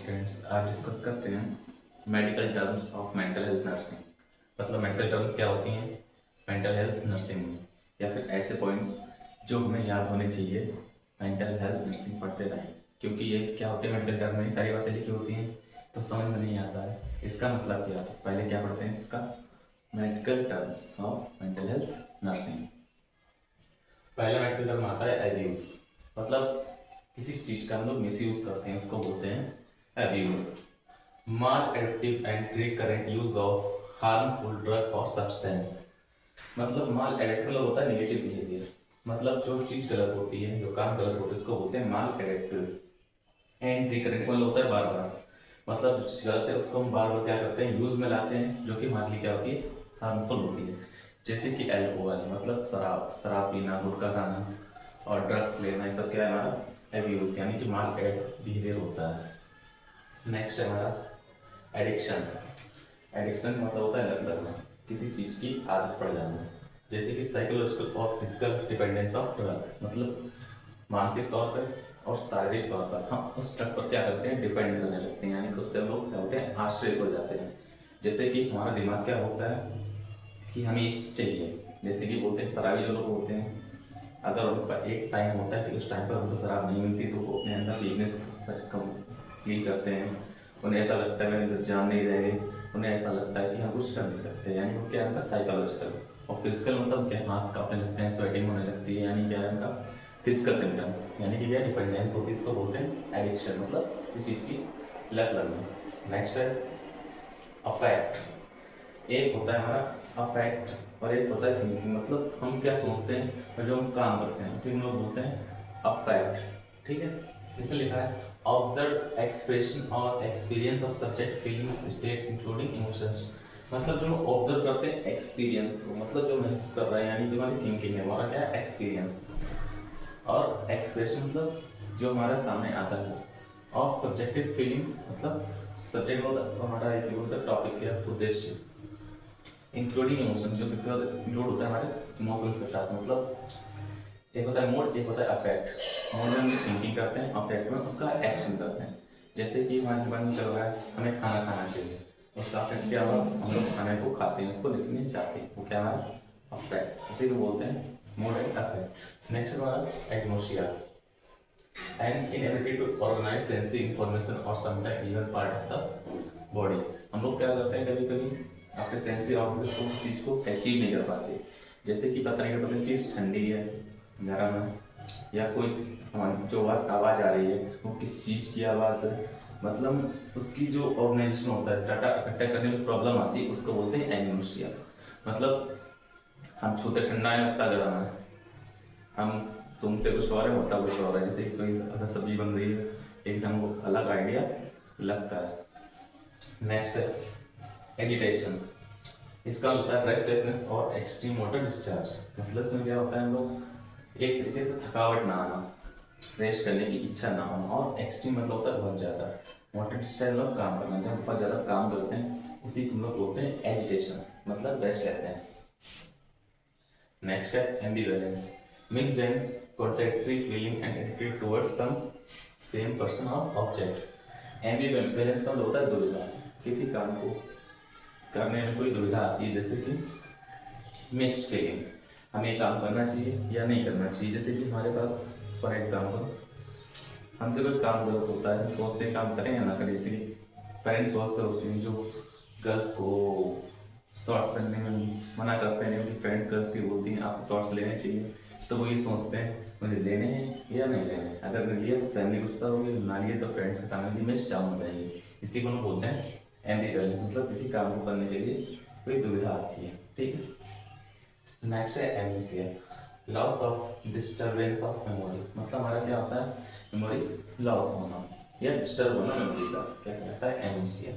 Students, आज discuss करते हैं medical terms of mental health nursing. मतलब मेडिकल टर्म्स क्या होती हैं मेंटल हेल्थ नर्सिंग में, या फिर ऐसे पॉइंट्स जो हमें याद होने चाहिए मेंटल हेल्थ नर्सिंग पढ़ते रहें। क्योंकि ये क्या होते हैं मेडिकल टर्म में सारी बातें लिखी होती हैं तो समझ में नहीं आता है इसका मतलब क्या है। पहले क्या पढ़ते हैं इसका medical terms of mental health nursing. पहला मेडिकल टर्म आता है एब्यूज। मतलब किसी चीज का हम लोग मिस यूज करते हैं उसको बोलते हैं abuse. Mall addictive and recurrent use of harmful drug और सब्सटेंस। मतलब माल एडिक्टिव होता है नेगेटिव बिहेवियर, मतलब जो चीज गलत होती है जो काम गलत होता है उसको बोलते हैं माल एडिक्टिव। एंड रिकरेंट मतलब होता है बार बार, मतलब जो चीज गलत है उसको हम बार बार क्या करते हैं यूज में लाते हैं, जो कि हमारे लिए क्या होती है हार्मफुल होती है। जैसे कि एल्कोहल मतलब शराब पीना, गुटखा खाना और ड्रग्स लेना, ये सब क्या है हमारा एब्यूज यानी कि माल एडिक्ट बिहेवियर होता है। नेक्स्ट है हमारा एडिक्शन। एडिक्शन मतलब होता है लत लगना, किसी चीज की आदत पड़ जाना। जैसे कि साइकोलॉजिकल और फिजिकल डिपेंडेंस ऑफ ड्रग, मतलब मानसिक तौर पर और शारीरिक तौर पर हम उस ड्रग पर क्या करते हैं डिपेंड करने लगते हैं, यानी कि उससे हम लोग क्या होते हैं आश्रय हो जाते हैं। जैसे कि हमारा दिमाग क्या होता है कि हमें ये चीज चाहिए। जैसे कि बोलते हैं शराबी जो लोग होते हैं, अगर उनका एक टाइम होता है कि उस टाइम पर उनको शराब नहीं मिलती तो वो अपने अंदर वीकनेस कम फील करते हैं। उन्हें ऐसा लगता है मैंने जान नहीं रहे, उन्हें ऐसा लगता है कि हम कुछ कर नहीं सकते, यानी वो क्या है उनका साइकोलॉजिकल। और फिजिकल मतलब क्या हाथ कांपने लगते हैं, स्वेटिंग होने लगती है, यानी क्या है उनका फिजिकल सिम्टम्स, यानी कि क्या डिपेंडेंस होती है, इसको बोलते हैं एडिक्शन, मतलब किसी चीज़ की लत लगना। नेक्स्ट है अफेक्ट। एक होता है हमारा अफेक्ट और एक होता है थिंकिंग, मतलब हम क्या सोचते हैं और जो हम काम करते हैं उसे हम लोग बोलते हैं अफेक्ट। ठीक है, इसमें लिखा है ऑब्जर्व एक्सप्रेशन और experience of subject feelings state including emotions. मतलब जो ऑब्जर्व करते हैं एक्सपीरियंस को, मतलब जो महसूस कर रहे हैं, यानी जो हमारी थिंकिंग है हमारा क्या है एक्सपीरियंस। और एक्सप्रेशन मतलब जो हमारे सामने आता है। और सब्जेक्टिव फीलिंग मतलब सब्जेक्ट हमारा एक होता है टॉपिक या उद्देश्य। इंक्लूडिंग इमोशन जो किसका इंक्लूड होता है हमारे इमोशंस के साथ, मतलब एक होता है मूड, एक होता है अफेक्ट। मूड में हम थिंकिंग करते हैं, अफेक्ट में उसका एक्शन करते हैं। जैसे कि हमारे मन में चल रहा है हमें खाना खाना चाहिए, उसका अफेक्ट क्या हुआ हम लोग खाने को खाते हैं, उसको लेकिन नहीं चाहते, वो क्या हमारा अफेक्ट, इसी को बोलते हैं मूड एंड अफेक्ट। नेक्स्ट हमारा atmosphere and inability to organize sensory information और sometime even part of the body. हम लोग क्या करते हैं कभी कभी अपने सेंसरी ऑर्गन को उस चीज को अचीव नहीं कर पाते। जैसे कि पता नहीं पता चीज ठंडी है गर्म है, या कोई जो आवाज आ रही है वो किस चीज की आवाज है, मतलब उसकी जो ऑर्गेनाइजेशन होता है डाटा इकट्ठा करने में प्रॉब्लम आती है, उसको बोलते हैं एनोमोनिया। मतलब हम छूते ठंडा है लगता गर्म है, हम सुनते कुछ और है होता कुछ और है। जैसे कि कोई अगर सब्जी बन रही है एकदम वो अलग आइडिया लगता है। नेक्स्ट है एजिटेशन। इसका होता है रेस्टलेसनेस और एक्सट्रीम वाटर डिस्चार्ज। मतलब इसमें क्या होता है हम लोग एक तरीके से थकावट ना आना, रेस्ट करने की इच्छा ना होना, और एक्सट्रीम मतलब होता है बहुत ज़्यादा वाटर डिस्चार्ज मतलब काम करना, जब बहुत ज़्यादा काम करते हैं उसी को हम लोग बोलते हैं एजिटेशन, मतलब रेस्टलेसनेस। नेक्स्ट है ambivalence, mixed and contractory feeling and attitude towards some same person और ऑब्जेक्ट। एम्बिवेलेंस का मतलब होता है दुविधा, किसी काम को करने में कोई दुविधा आती है। जैसे कि मिक्स्ड फीलिंग, हमें काम करना चाहिए या नहीं करना चाहिए। जैसे कि हमारे पास फॉर एग्जांपल हमसे कोई काम गलत होता है, हम सोचते हैं काम करें या ना करें। जैसे कि पेरेंट्स बहुत से होते हैं जो गर्ल्स को शॉर्ट्स पहनने में मना करते हैं, उनकी फ्रेंड्स गर्ल्स की बोलती हैं आपको शॉर्ट्स लेने चाहिए, तो वो ये सोचते हैं मुझे लेने हैं या नहीं लेने। अगर नहीं लिए तो फैमिली गुस्सा होगी, ना लिए तो फ्रेंड्स के सामने इमेज डाउन हो जाएगी। इसी को हम बोलते हैं एम्बिवेलेंस, मतलब किसी काम को करने के लिए कोई दुविधा आती है। ठीक है, नेक्स्ट है amnesia, loss of disturbance of memory. मतलब हमारा क्या होता है मेमोरी लॉस होना या डिस्टर्ब होना मेमोरी का, क्या कहता है एमनेसिया।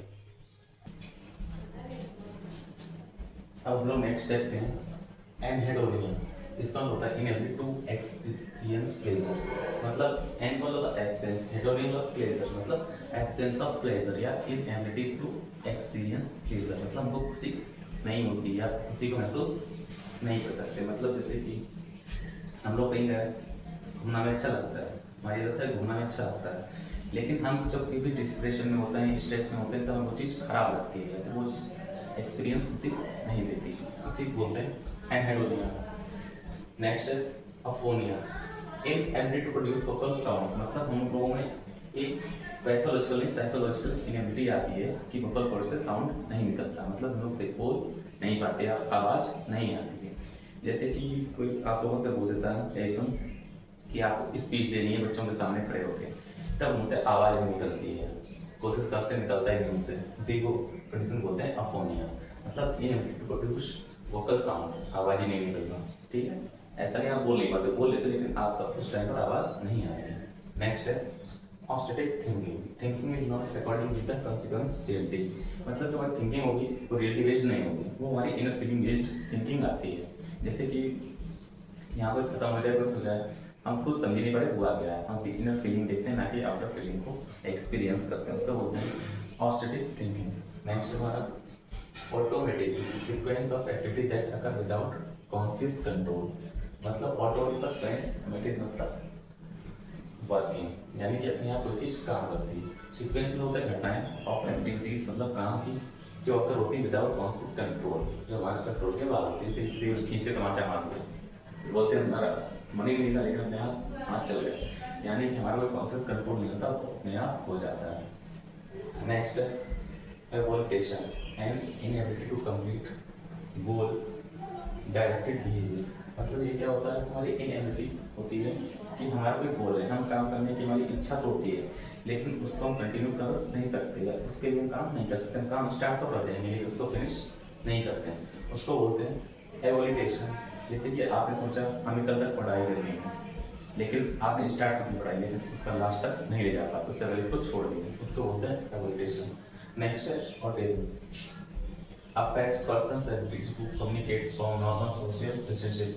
अब हम लोग नेक्स्ट देखते हैं एनहेडोनिया। इसका होता है इनएबिलिटी टू एक्सपीरियंस प्लेजर। मतलब एन मतलब एब्सेंस, हेडोनिया मतलब प्लेजर, मतलब एब्सेंस ऑफ प्लेजर या इनएबिलिटी टू एक्सपीरियंस प्लेजर, मतलब हमको खुशी नहीं होती या खुशी को महसूस नहीं कर सकते। मतलब जैसे कि हम लोग कहीं गए, घूमना में अच्छा लगता है, हमारी आदत है घूमना में अच्छा लगता है, लेकिन हम जब कभी डिप्रेशन में होते हैं, स्ट्रेस में होते हैं, तब हमें वो चीज़ खराब लगती है, तो वो एक्सपीरियंस खुशी नहीं देती, उसी को बोलते हैं एनहेडोनिया। नेक्स्ट है aphonia, inability to produce vocal sound, मतलब हम लोगों में एक पैथोलॉजिकल नहीं साइकोलॉजिकल इनएबिलिटी आती है कि वोकल कॉर्ड से साउंड नहीं निकलता, मतलब हम लोग बोल नहीं पाते, आवाज़ नहीं आती है। जैसे कि कोई आप लोगों से बोल देता है एकदम कि आपको स्पीच देनी है बच्चों के सामने खड़े होकर, तब मुझसे आवाज़ नहीं निकलती है, कोशिश करते निकलता ही नहीं मुझसे, उसी को कंडीशन बोलते हैं अफोनिया, मतलब inability to produce vocal sound, आवाज़ ही नहीं निकलना। ठीक है, ऐसा नहीं आप बोल नहीं पाते, बोल लेते लेकिन आपका उस टाइम पर आवाज़ नहीं आती। नेक्स्ट है autistic thinking, thinking is not according with the consequence reality, मतलब जो हमारी थिंकिंग होगी वो रियलिटी बेस्ड नहीं होगी, वो हमारी इनर फीलिंग बेस्ड थिंकिंग आती है। जैसे कि यहाँ कोई खत्म हो जाए, कुछ हो जाए, हम खुद समझ नहीं पाए हुआ क्या है, हम इनर फीलिंग देखते हैं ना कि आउटर फीलिंग को एक्सपीरियंस करते हैं, उसको बोलते हैं ऑस्टेटिक थिंकिंग। नेक्स्ट हमारा automatism, sequence of activity that occur without conscious control, मतलब ऑटो मतलब स्वयं, मतलब वर्किंग, यानी कि अपने आप कोई चीज़ काम करती है। सीक्वेंस में होता है घटनाएं ऑफ एक्टिविटीज, मतलब काम की जो अगर होती है विदाउट कॉन्शियस कंट्रोल, जो हमारे कंट्रोल के बाहर होती है, जैसे खींच के तमाचा मारते हैं, बोलते हैं हमारा मन ही नहीं था लेकिन अपने आप हाथ चल गए, यानी कि हमारा कोई कॉन्शियस कंट्रोल नहीं होता, अपने आप हो जाता है। नेक्स्ट है avolition and inability to complete goal directed behaviour, मतलब ये क्या होता है, हमारी इनएबिलिटी होती है कि हमारा कोई गोल है, हम काम करने की हमारी इच्छा तो होती है, लेकिन उसको हम कंटिन्यू कर नहीं सकते, उसके लिए हम काम नहीं कर सकते, हम काम स्टार्ट तो कर देंगे लेकिन उसको फिनिश नहीं करते हैं, उसको बोलते हैं एवोल्यूशन। जैसे कि आपने सोचा हमें कल तक पढ़ाई करनी है, लेकिन आपने स्टार्ट की पढ़ाई लेकिन उसका लास्ट तक नहीं ले जा पाते, उससे पहले इसको छोड़ देंगे, उसको बोलते हैं एवोल्यूशन। नेक्स्ट है autism, affects person's ability to communicate from normal social relationship,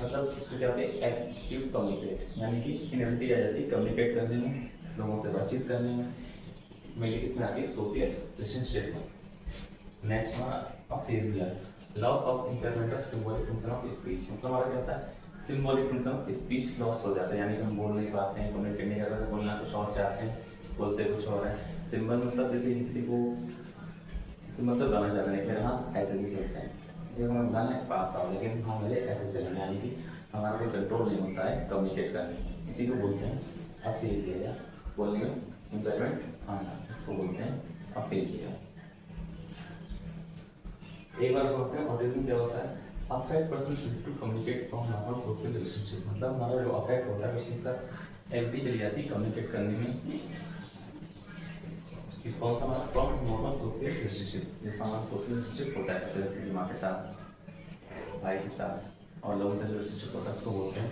मतलब इसमें क्या होता है एक्टिव कम्युनिकेट, यानी कि इनएबिलिटी आ जाती है कम्युनिकेट करने में, लोगों से बातचीत करने में, मेनली इसमें आती है सोशल रिलेशनशिप में। नेक्स्ट हमारा aphasia, loss of implement of symbolic function of speech, मतलब हमारा क्या होता है symbolic function of speech loss हो जाता है, यानी कि हम बोल नहीं पाते हैं, कम्युनिकेट नहीं कर रहे, बोलना कुछ और चाहते हैं, बोलते कुछ और है। सिंबल मतलब जैसे किसी को सिंबल से बताना चाह रहे हैं कि हाँ ऐसे नहीं चलते हैं, जब हमें बुलाना है पास आओ, लेकिन हाँ मेरे ऐसे चलना, यानी कि हमारा कोई कंट्रोल नहीं होता है कम्युनिकेट करने में, इसी को बोलते हैं अफेजिया, बोलने में इम्पेयरमेंट आना, इसको बोलते हैं अफेजिया। एक बार सोचते हैं ऑटिज्म क्या होता है, affect person to communicate from normal social relationship, मतलब हमारा जो अफेक्ट होता है पर्सन का एबिलिटी चली जाती है कम्युनिकेट करने में, कौन सा हमारा फ्रॉम नॉर्मल सोशल रिलेशनशिप, जिसका हमारा सोशल रिलेशनशिप होता है सबसे, जैसे कि माँ के साथ, भाई के साथ और लोगों से जो रिलेशनशिप होता है उसको बोलते हैं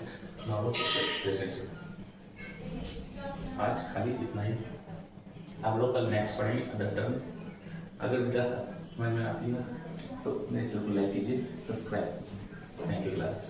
नॉर्मल सोशल रिलेशनशिप। आज खाली इतना ही, आप लोग कल नेक्स्ट पढ़ेंगे अदर टर्म्स। अगर वीडियो समझ में आती है तो मेरे चैनल को लाइक कीजिए, सब्सक्राइब कीजिए। Thank you class.